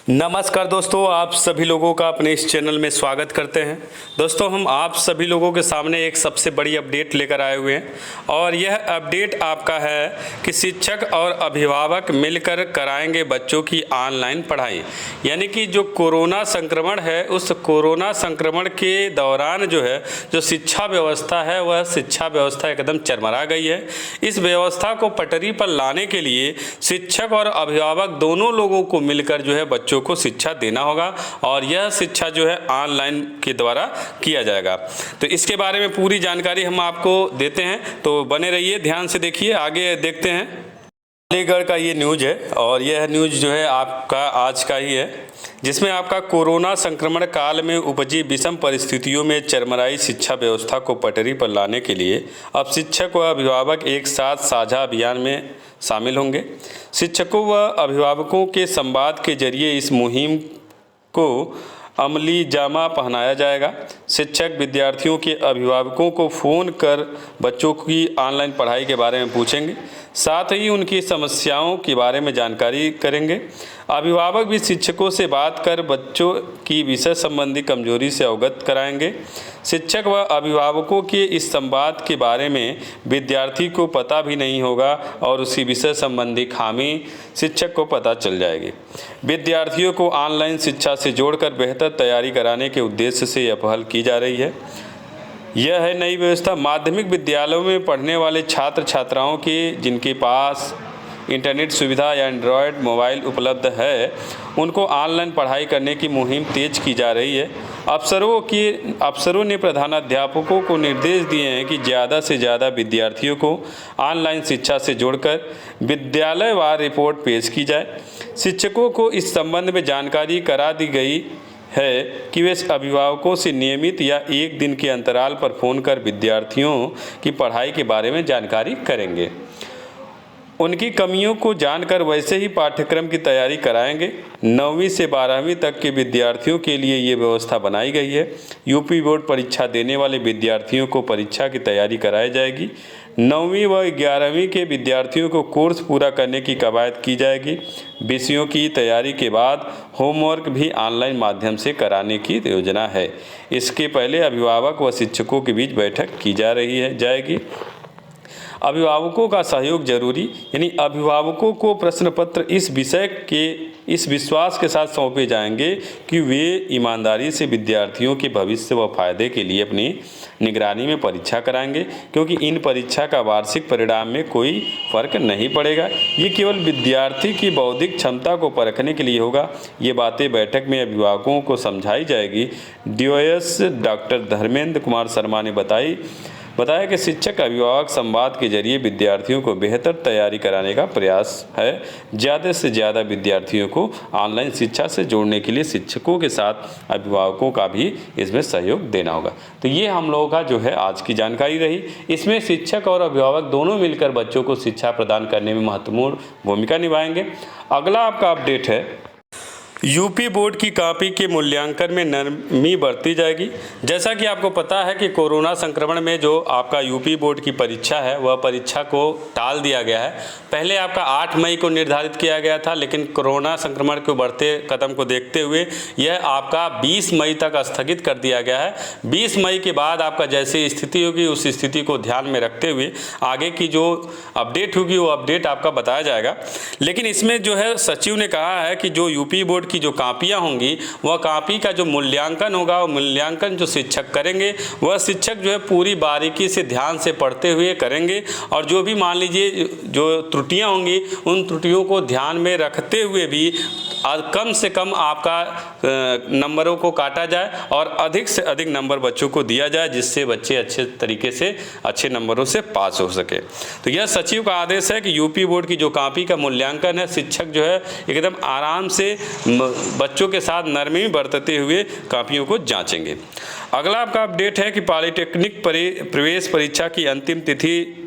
नमस्कार दोस्तों, आप सभी लोगों का अपने इस चैनल में स्वागत करते हैं। दोस्तों, हम आप सभी लोगों के सामने एक सबसे बड़ी अपडेट लेकर आए हुए हैं और यह अपडेट आपका है कि शिक्षक और अभिभावक मिलकर कराएंगे बच्चों की ऑनलाइन पढ़ाई। यानी कि जो कोरोना संक्रमण है, उस कोरोना संक्रमण के दौरान जो शिक्षा व्यवस्था है, वह शिक्षा व्यवस्था एकदम चरमरा गई है। इस व्यवस्था को पटरी पर लाने के लिए शिक्षक और अभिभावक दोनों लोगों को मिलकर बच्चों को शिक्षा देना होगा और यह शिक्षा ऑनलाइन के द्वारा किया जाएगा। तो इसके बारे में पूरी जानकारी हम आपको देते हैं, तो बने रहिए, ध्यान से देखिए। आगे देखते हैं। अलीगढ़ का ये न्यूज़ है और यह न्यूज़ आपका आज का ही है, जिसमें आपका कोरोना संक्रमण काल में उपजी विषम परिस्थितियों में चरमराई शिक्षा व्यवस्था को पटरी पर लाने के लिए अब शिक्षक व अभिभावक एक साथ साझा अभियान में शामिल होंगे। शिक्षकों व अभिभावकों के संवाद के जरिए इस मुहिम को अमली जामा पहनाया जाएगा। शिक्षक विद्यार्थियों के अभिभावकों को फ़ोन कर बच्चों की ऑनलाइन पढ़ाई के बारे में पूछेंगे, साथ ही उनकी समस्याओं के बारे में जानकारी करेंगे। अभिभावक भी शिक्षकों से बात कर बच्चों की विषय संबंधी कमजोरी से अवगत कराएंगे। शिक्षक व अभिभावकों के इस संवाद के बारे में विद्यार्थी को पता भी नहीं होगा और उसी विषय संबंधी खामी शिक्षक को पता चल जाएगी। विद्यार्थियों को ऑनलाइन शिक्षा से जोड़कर बेहतर तैयारी कराने के उद्देश्य से यह पहल की जा रही है। यह है नई व्यवस्था। माध्यमिक विद्यालयों में पढ़ने वाले छात्र छात्राओं के जिनके पास इंटरनेट सुविधा या एंड्रॉयड मोबाइल उपलब्ध है, उनको ऑनलाइन पढ़ाई करने की मुहिम तेज की जा रही है। अफसरों ने प्रधानाध्यापकों को निर्देश दिए हैं कि ज़्यादा से ज़्यादा विद्यार्थियों को ऑनलाइन शिक्षा से जोड़कर विद्यालयवार रिपोर्ट पेश की जाए। शिक्षकों को इस संबंध में जानकारी करा दी गई है कि वे अभिभावकों से नियमित या एक दिन के अंतराल पर फ़ोन कर विद्यार्थियों की पढ़ाई के बारे में जानकारी करेंगे। उनकी कमियों को जानकर वैसे ही पाठ्यक्रम की तैयारी कराएंगे। 9वीं से 12वीं तक के विद्यार्थियों के लिए ये व्यवस्था बनाई गई है। यूपी बोर्ड परीक्षा देने वाले विद्यार्थियों को परीक्षा की तैयारी कराई जाएगी। 9वीं व 11वीं के विद्यार्थियों को कोर्स पूरा करने की कवायद की जाएगी। विषयों की तैयारी के बाद होमवर्क भी ऑनलाइन माध्यम से कराने की योजना है। इसके पहले अभिभावक व शिक्षकों के बीच बैठक की जाएगी। अभिभावकों का सहयोग जरूरी, यानी अभिभावकों को प्रश्न पत्र इस विषय के इस विश्वास के साथ सौंपे जाएंगे कि वे ईमानदारी से विद्यार्थियों के भविष्य व फायदे के लिए अपनी निगरानी में परीक्षा कराएंगे, क्योंकि इन परीक्षा का वार्षिक परिणाम में कोई फर्क नहीं पड़ेगा। ये केवल विद्यार्थी की बौद्धिक क्षमता को परखने के लिए होगा। ये बातें बैठक में अभिभावकों को समझाई जाएगी। डीओएस डॉक्टर धर्मेंद्र कुमार शर्मा ने बताया कि शिक्षक अभिभावक संवाद के जरिए विद्यार्थियों को बेहतर तैयारी कराने का प्रयास है। ज़्यादा से ज़्यादा विद्यार्थियों को ऑनलाइन शिक्षा से जोड़ने के लिए शिक्षकों के साथ अभिभावकों का भी इसमें सहयोग देना होगा। तो ये हम लोगों का आज की जानकारी रही। इसमें शिक्षक और अभिभावक दोनों मिलकर बच्चों को शिक्षा प्रदान करने में महत्वपूर्ण भूमिका निभाएंगे। अगला आपका अपडेट है, यूपी बोर्ड की कॉपी के मूल्यांकन में नरमी बरती जाएगी। जैसा कि आपको पता है कि कोरोना संक्रमण में जो आपका यूपी बोर्ड की परीक्षा है, वह परीक्षा को टाल दिया गया है। पहले आपका 8 मई को निर्धारित किया गया था, लेकिन कोरोना संक्रमण के बढ़ते कदम को देखते हुए यह आपका 20 मई तक स्थगित कर दिया गया है। 20 मई के बाद आपका जैसी स्थिति होगी, उस स्थिति को ध्यान में रखते हुए आगे की जो अपडेट होगी वो अपडेट आपका बताया जाएगा। लेकिन इसमें सचिव ने कहा है कि जो यूपी बोर्ड की जो कापियां होंगी, वह कापी का जो मूल्यांकन होगा, वो मूल्यांकन जो शिक्षक करेंगे, वह शिक्षक पूरी बारीकी से ध्यान से पढ़ते हुए करेंगे और जो भी मान लीजिए जो त्रुटियां होंगी, उन त्रुटियों को ध्यान में रखते हुए भी कम से कम आपका नंबरों को काटा जाए और अधिक से अधिक नंबर बच्चों को दिया जाए, जिससे बच्चे अच्छे तरीके से अच्छे नंबरों से पास हो सके। तो यह सचिव का आदेश है कि यूपी बोर्ड की जो कॉपी का मूल्यांकन है, शिक्षक एकदम आराम से बच्चों के साथ नरमी बरतते हुए कॉपियों को जांचेंगे। अगला आपका अपडेट है कि पॉलिटेक्निक प्रवेश परीक्षा की अंतिम तिथि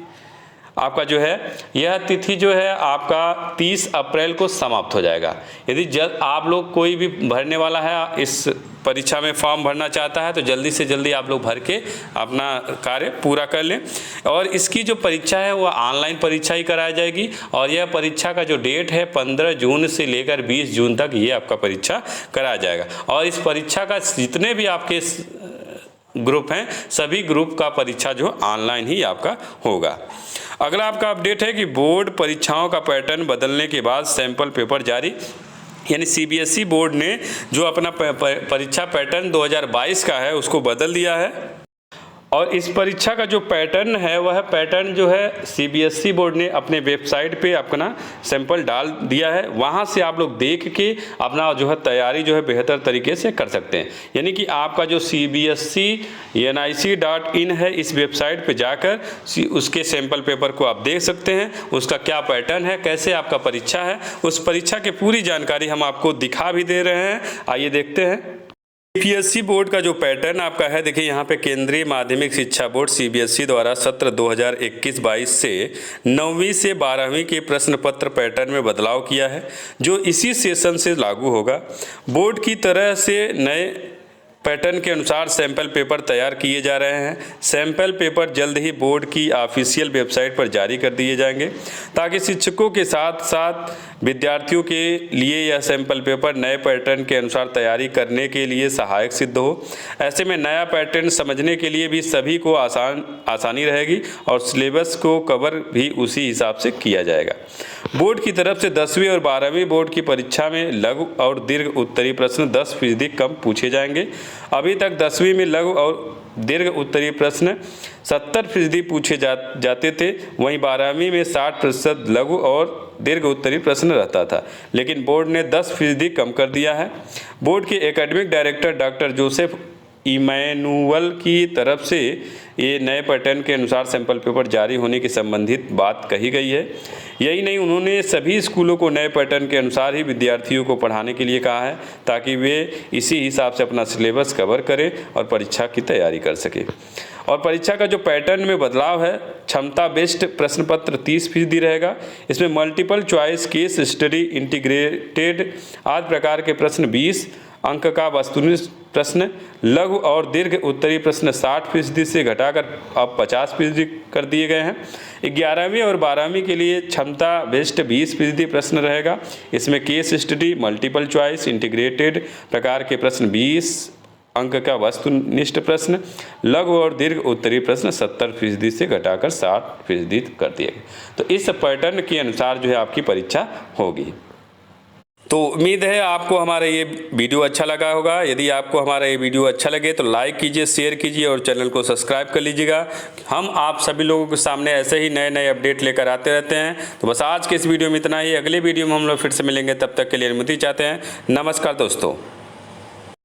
आपका जो है यह तिथि जो है आपका 30 अप्रैल को समाप्त हो जाएगा। यदि जल्द आप लोग कोई भी भरने वाला है इस परीक्षा में फॉर्म भरना चाहता है तो जल्दी से जल्दी आप लोग भर के अपना कार्य पूरा कर लें। और इसकी जो परीक्षा है वह ऑनलाइन परीक्षा ही कराई जाएगी और यह परीक्षा का जो डेट है 15 जून से लेकर 20 जून तक ये आपका परीक्षा कराया जाएगा। और इस परीक्षा का जितने भी आपके ग्रुप हैं सभी ग्रुप का परीक्षा जो ऑनलाइन ही आपका होगा। अगला आपका अपडेट है कि बोर्ड परीक्षाओं का पैटर्न बदलने के बाद सैंपल पेपर जारी, यानी सीबीएसई बोर्ड ने जो अपना परीक्षा पैटर्न 2022 का है उसको बदल दिया है। और इस परीक्षा का जो पैटर्न है वह पैटर्न जो है सीबीएसई बोर्ड ने अपने वेबसाइट पे अपना सैंपल डाल दिया है। वहाँ से आप लोग देख के अपना जो है तैयारी जो है बेहतर तरीके से कर सकते हैं। यानी कि आपका जो cbsc.nic.in है इस वेबसाइट पे जाकर उसके सैंपल पेपर को आप देख सकते हैं, उसका क्या पैटर्न है, कैसे आपका परीक्षा है, उस परीक्षा की पूरी जानकारी हम आपको दिखा भी दे रहे हैं। आइए देखते हैं। सीबीएसई बोर्ड का जो पैटर्न आपका है, देखिए यहाँ पे केंद्रीय माध्यमिक शिक्षा बोर्ड सीबीएसई द्वारा सत्र 2021-22 से 9वीं से 12वीं के प्रश्न पत्र पैटर्न में बदलाव किया है जो इसी सेशन से लागू होगा। बोर्ड की तरह से नए पैटर्न के अनुसार सैंपल पेपर तैयार किए जा रहे हैं। सैंपल पेपर जल्द ही बोर्ड की ऑफिशियल वेबसाइट पर जारी कर दिए जाएंगे ताकि शिक्षकों के साथ साथ विद्यार्थियों के लिए यह सैंपल पेपर नए पैटर्न के अनुसार तैयारी करने के लिए सहायक सिद्ध हो। ऐसे में नया पैटर्न समझने के लिए भी सभी को आसानी रहेगी और सिलेबस को कवर भी उसी हिसाब से किया जाएगा। बोर्ड की तरफ से 10वीं और 12वीं बोर्ड की परीक्षा में लघु और दीर्घ उत्तरीय प्रश्न 10% कम पूछे जाएंगे। अभी तक 10वीं में लघु और दीर्घ उत्तरीय प्रश्न 70% पूछे जाते थे, वहीं 12वीं में 60% लघु और दीर्घ उत्तरीय प्रश्न रहता था, लेकिन बोर्ड ने 10% कम कर दिया है। बोर्ड के academic director doctor Joseph Emmanuel की तरफ से ये नए पैटर्न के अनुसार सैंपल पेपर जारी होने की संबंधित बात कही गई है। यही नहीं, उन्होंने सभी स्कूलों को नए पैटर्न के अनुसार ही विद्यार्थियों को पढ़ाने के लिए कहा है ताकि वे इसी हिसाब से अपना सिलेबस कवर करें और परीक्षा की तैयारी कर सकें। और परीक्षा का जो पैटर्न में बदलाव है, क्षमता बेस्ड प्रश्न पत्र 30% रहेगा। इसमें multiple choice, case study, integrated आदि प्रकार के प्रश्न 20 अंक का वस्तुनिष्ठ प्रश्न, लघु और दीर्घ उत्तरीय प्रश्न 60% से घटाकर अब 50% कर दिए गए हैं। 11वीं और 12वीं के लिए क्षमता बेस्ड 20% प्रश्न रहेगा। इसमें case study, multiple choice, integrated प्रकार के प्रश्न 20 अंक का वस्तुनिष्ठ प्रश्न, लघु और दीर्घ उत्तरीय प्रश्न 70% से घटाकर 60% कर दिए गए। तो इस पैटर्न के अनुसार जो है आपकी परीक्षा होगी। तो उम्मीद है आपको हमारा ये वीडियो अच्छा लगा होगा। यदि आपको हमारा ये वीडियो अच्छा लगे तो लाइक कीजिए, शेयर कीजिए और चैनल को सब्सक्राइब कर लीजिएगा। हम आप सभी लोगों के सामने ऐसे ही नए नए अपडेट लेकर आते रहते हैं। तो बस आज के इस वीडियो में इतना ही। अगले वीडियो में हम लोग फिर से मिलेंगे, तब तक के लिए अनुमति चाहते हैं। नमस्कार दोस्तों।